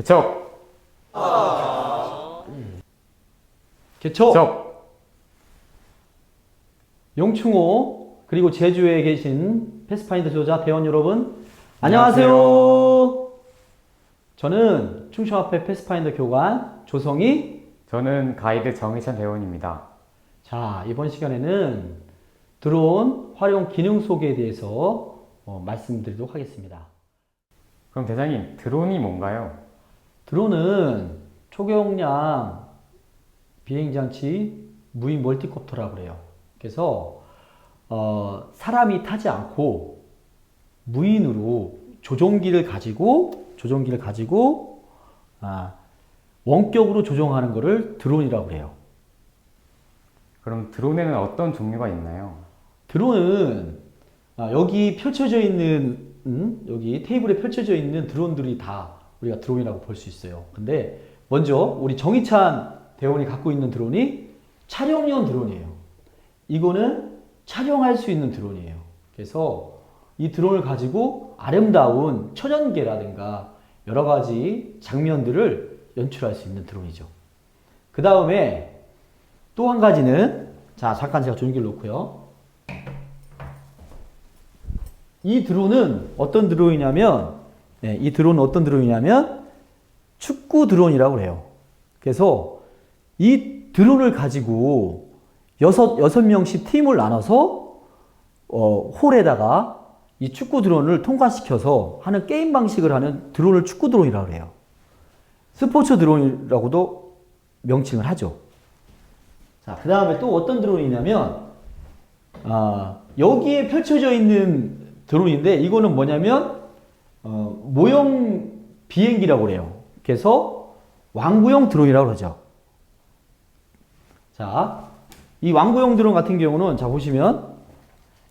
개척. 개척. 용충호 그리고 제주에 계신 패스파인더 조자 대원 여러분 안녕하세요. 저는 충청화폐 패스파인더 교관 조성희. 저는 가이드 정희찬 대원입니다. 자, 이번 시간에는 드론 활용 기능 소개에 대해서 말씀드리도록 하겠습니다. 그럼 대장님, 드론이 뭔가요? 드론은 초경량 비행장치 무인 멀티콥터라고 그래요. 그래서 사람이 타지 않고 무인으로 조종기를 가지고 원격으로 조종하는 것을 드론이라고 그래요. 그럼 드론에는 어떤 종류가 있나요? 드론은 여기 펼쳐져 있는 여기 테이블에 펼쳐져 있는 드론들이 다 우리가 드론이라고 볼 수 있어요. 근데 먼저 우리 정희찬 대원이 갖고 있는 드론이 촬영용 드론이에요. 이거는 촬영할 수 있는 드론이에요. 그래서 이 드론을 가지고 아름다운 천연계라든가 여러 가지 장면들을 연출할 수 있는 드론이죠. 그 다음에 또 한 가지는, 자, 잠깐 제가 조명기를 놓고요. 이 드론은 어떤 드론이냐면, 이 드론은 어떤 드론이냐면 축구 드론이라고 해요. 그래서 이 드론을 가지고 여섯 명씩 팀을 나눠서 홀에다가 이 축구 드론을 통과시켜서 하는 게임 방식을 하는 드론을 축구 드론이라고 해요. 스포츠 드론이라고도 명칭을 하죠. 자, 그 다음에 또 어떤 드론이냐면 여기에 펼쳐져 있는 드론인데 이거는 뭐냐면 모형 비행기라고 그래요. 그래서 왕구형 드론이라고 그러죠. 자, 이 왕구형 드론 같은 경우는 자 보시면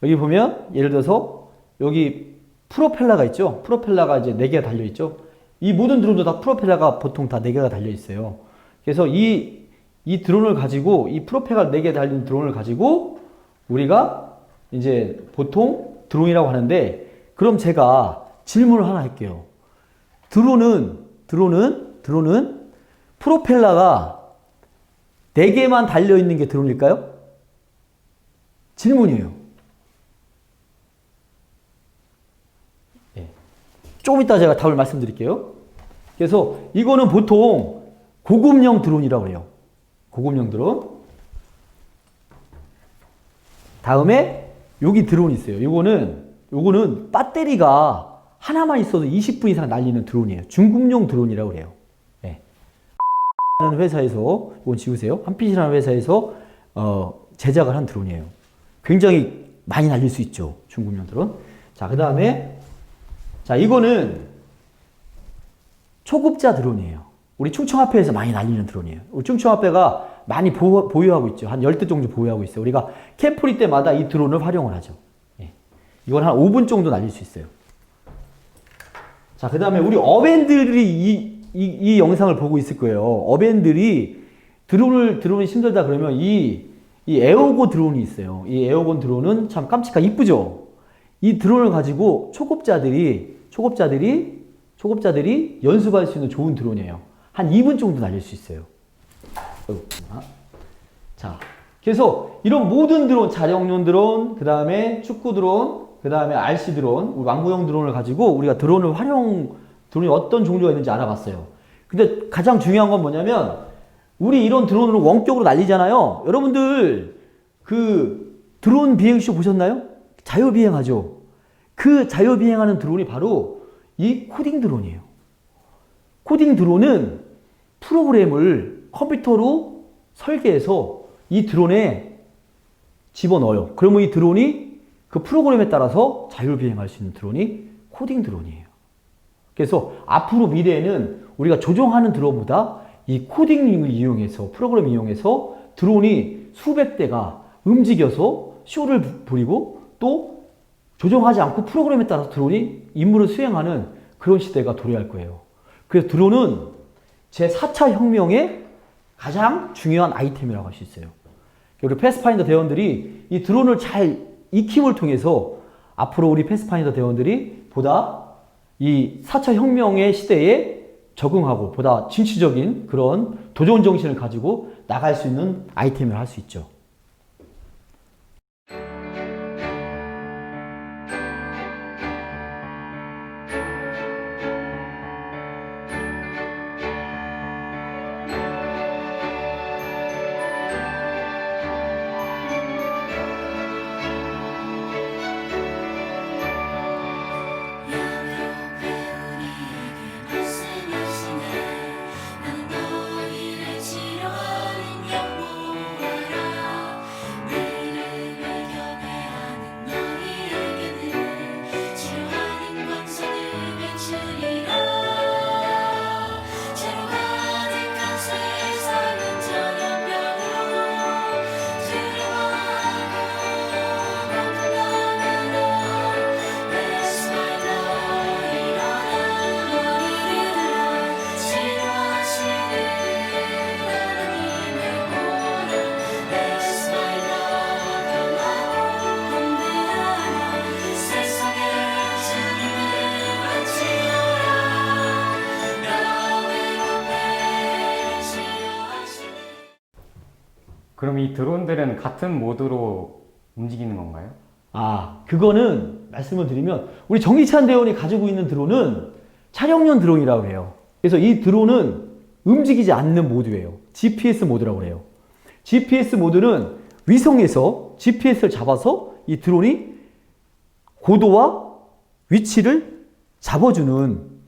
여기 보면 예를 들어서 여기 프로펠러가 있죠. 프로펠러가 이제 4개가 달려 있죠. 이 모든 드론도 다 프로펠러가 보통 다 4개가 달려 있어요. 그래서 이 드론을 가지고 이 프로펠러 4개 달린 드론을 가지고 우리가 이제 보통 드론이라고 하는데 그럼 제가 질문을 하나 할게요. 드론은 프로펠러가 4개만 달려있는 게 드론일까요? 질문이에요. 네. 조금 이따 제가 답을 말씀드릴게요. 그래서 이거는 보통 고급용 드론이라고 해요. 고급용 드론. 다음에 여기 드론이 있어요. 요거는 배터리가 하나만 있어도 20분 이상 날리는 드론이에요. 중국용 드론이라고 그래요. 네. 하는 회사에서, 이건 지우세요. 한빛이라는 회사에서 제작을 한 드론이에요. 굉장히 많이 날릴 수 있죠. 중국용 드론. 자, 그 다음에 자, 이거는 초급자 드론이에요. 우리 충청화폐에서 많이 날리는 드론이에요. 우리 충청화폐가 많이 보유하고 있죠. 한 10대 정도 보유하고 있어요. 우리가 캠프리 때마다 이 드론을 활용을 하죠. 네. 이건 한 5분 정도 날릴 수 있어요. 자, 그 다음에 우리 어벤들이 이 영상을 보고 있을 거예요. 어벤들이 드론이 힘들다 그러면 이 에어곤 드론이 있어요. 이 에어곤 드론은 참 깜찍하고 이쁘죠? 이 드론을 가지고 초급자들이 연습할 수 있는 좋은 드론이에요. 한 2분 정도 날릴 수 있어요. 자, 그래서 이런 모든 드론, 촬영용 드론, 그 다음에 축구 드론, 그 다음에 RC 드론, 왕구형 드론을 가지고 우리가 드론이 어떤 종류가 있는지 알아봤어요. 근데 가장 중요한 건 뭐냐면, 우리 이런 드론으로 원격으로 날리잖아요. 여러분들, 그 드론 비행쇼 보셨나요? 자유비행하죠. 그 자유비행하는 드론이 바로 이 코딩 드론이에요. 코딩 드론은 프로그램을 컴퓨터로 설계해서 이 드론에 집어넣어요. 그러면 이 드론이 그 프로그램에 따라서 자율비행할 수 있는 드론이 코딩 드론이에요. 그래서 앞으로 미래에는 우리가 조종하는 드론보다 이 코딩을 이용해서, 프로그램을 이용해서 드론이 수백 대가 움직여서 쇼를 부리고 또 조종하지 않고 프로그램에 따라서 드론이 임무를 수행하는 그런 시대가 도래할 거예요. 그래서 드론은 제4차 혁명의 가장 중요한 아이템이라고 할 수 있어요. 우리 패스파인더 대원들이 이 드론을 잘 익힘을 통해서 앞으로 우리 패스파인더 대원들이 보다 이 4차 혁명의 시대에 적응하고 보다 진취적인 그런 도전 정신을 가지고 나갈 수 있는 아이템을 할 수 있죠. 그럼 이 드론들은 같은 모드로 움직이는 건가요? 그거는 말씀을 드리면 우리 정기찬 대원이 가지고 있는 드론은 촬영용 드론이라고 해요. 그래서 이 드론은 움직이지 않는 모드예요. GPS 모드라고 해요. GPS 모드는 위성에서 GPS를 잡아서 이 드론이 고도와 위치를 잡아주는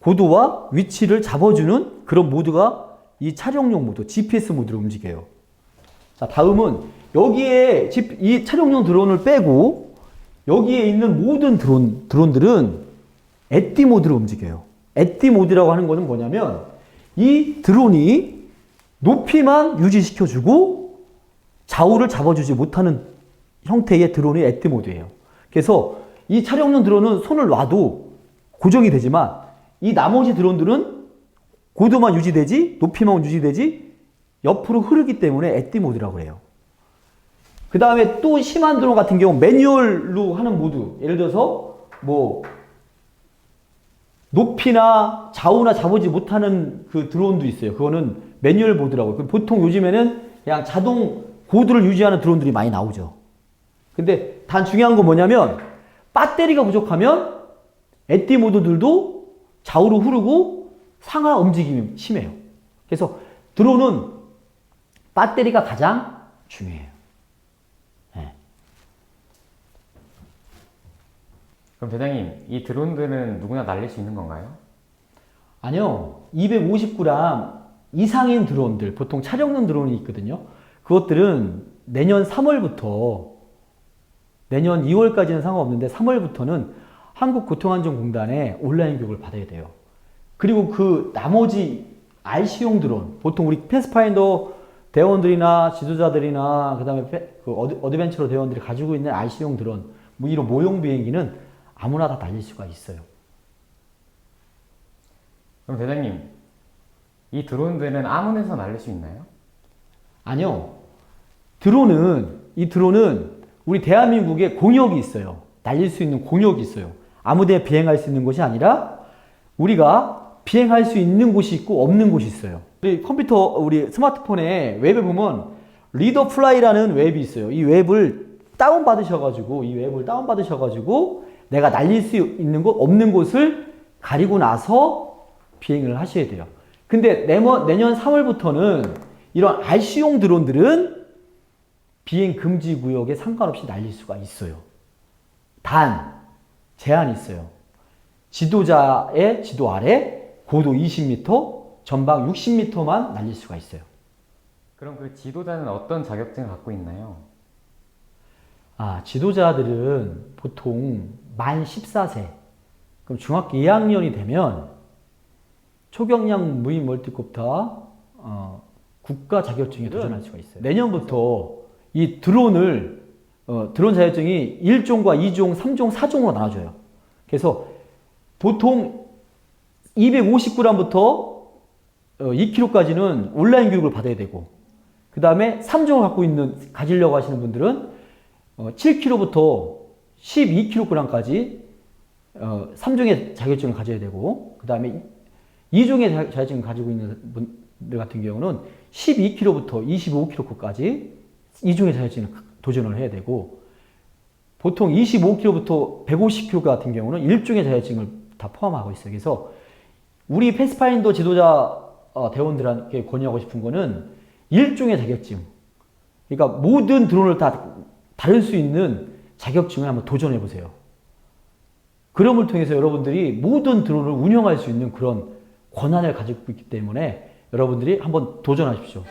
고도와 위치를 잡아주는 그런 모드가 이 촬영용 모드, GPS 모드로 움직여요. 자, 다음은 여기에 이 촬영용 드론을 빼고 여기에 있는 모든 드론들은 에띠 모드로 움직여요. 에띠 모드라고 하는 거는 뭐냐면 이 드론이 높이만 유지시켜주고 좌우를 잡아주지 못하는 형태의 드론이 에띠 모드예요. 그래서 이 촬영용 드론은 손을 놔도 고정이 되지만 이 나머지 드론들은 고도만 유지되지 높이만 유지되지 옆으로 흐르기 때문에 에띠 모드라고 해요. 그 다음에 또 심한 드론 같은 경우 매뉴얼로 하는 모드, 예를 들어서 뭐 높이나 좌우나 잡아주지 못하는 그 드론도 있어요. 그거는 매뉴얼 모드라고 해요. 보통 요즘에는 그냥 자동 고도를 유지하는 드론들이 많이 나오죠. 근데 단 중요한 건 뭐냐면 배터리가 부족하면 에띠 모드들도 좌우로 흐르고 상하 움직임이 심해요. 그래서 드론은 배터리가 가장 중요해요. 네. 그럼 대장님, 이 드론들은 누구나 날릴 수 있는 건가요? 아니요. 250g 이상인 드론들, 보통 촬영용 드론이 있거든요. 그것들은 내년 3월부터 내년 2월까지는 상관없는데 3월부터는 한국교통안전공단의 온라인 교육을 받아야 돼요. 그리고 그 나머지 RC용 드론, 보통 우리 패스파인더 대원들이나 지도자들이나 그 다음에 어드벤처러 대원들이 가지고 있는 RC용 드론, 뭐 이런 모형 비행기는 아무나 다 날릴 수가 있어요. 그럼 대장님, 이 드론들은 아무 데서 날릴 수 있나요? 아니요. 이 드론은 우리 대한민국에 공역이 있어요. 날릴 수 있는 공역이 있어요. 아무 데 비행할 수 있는 곳이 아니라 우리가 비행할 수 있는 곳이 있고 없는 곳이 있어요. 우리 스마트폰에 웹에 보면 리더 플라이라는 웹이 있어요. 이 웹을 다운받으셔가지고 내가 날릴 수 있는 곳, 없는 곳을 가리고 나서 비행을 하셔야 돼요. 근데 내년 3월부터는 이런 RC용 드론들은 비행 금지 구역에 상관없이 날릴 수가 있어요. 단, 제한이 있어요. 지도자의 지도 아래 고도 20m, 전방 60m만 날릴 수가 있어요. 그럼 그 지도자는 어떤 자격증을 갖고 있나요? 지도자들은 보통 만 14세, 그럼 중학교 2학년이 되면 초경량 무인 멀티콥터 국가 자격증에 도전할 수가 있어요. 내년부터 이 드론을 드론 자격증이 1종과 2종, 3종, 4종으로 나눠져요. 그래서 보통 250g부터 2kg까지는 온라인 교육을 받아야 되고, 그 다음에 3종을 가지려고 하시는 분들은 7kg부터 12kg까지 3종의 자격증을 가져야 되고, 그 다음에 2종의 자격증을 가지고 있는 분들 같은 경우는 12kg부터 25kg까지 2종의 자격증을 도전을 해야 되고, 보통 25kg부터 150kg 같은 경우는 1종의 자격증을 다 포함하고 있어요. 그래서 우리 패스파인더 지도자 대원들한테 권유하고 싶은 거는 1종의 자격증, 그러니까 모든 드론을 다 다룰 수 있는 자격증을 한번 도전해 보세요. 그럼을 통해서 여러분들이 모든 드론을 운영할 수 있는 그런 권한을 가지고 있기 때문에 여러분들이 한번 도전하십시오.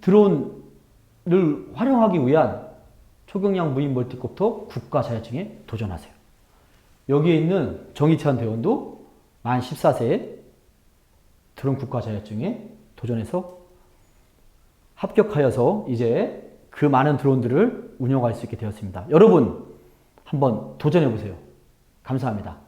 드론을 활용하기 위한 초경량 무인 멀티콥터 국가 자격증에 도전하세요. 여기에 있는 정희찬 대원도 만 14세에 드론 국가 자격증에 도전해서 합격하여서 이제 그 많은 드론들을 운영할 수 있게 되었습니다. 여러분 한번 도전해 보세요. 감사합니다.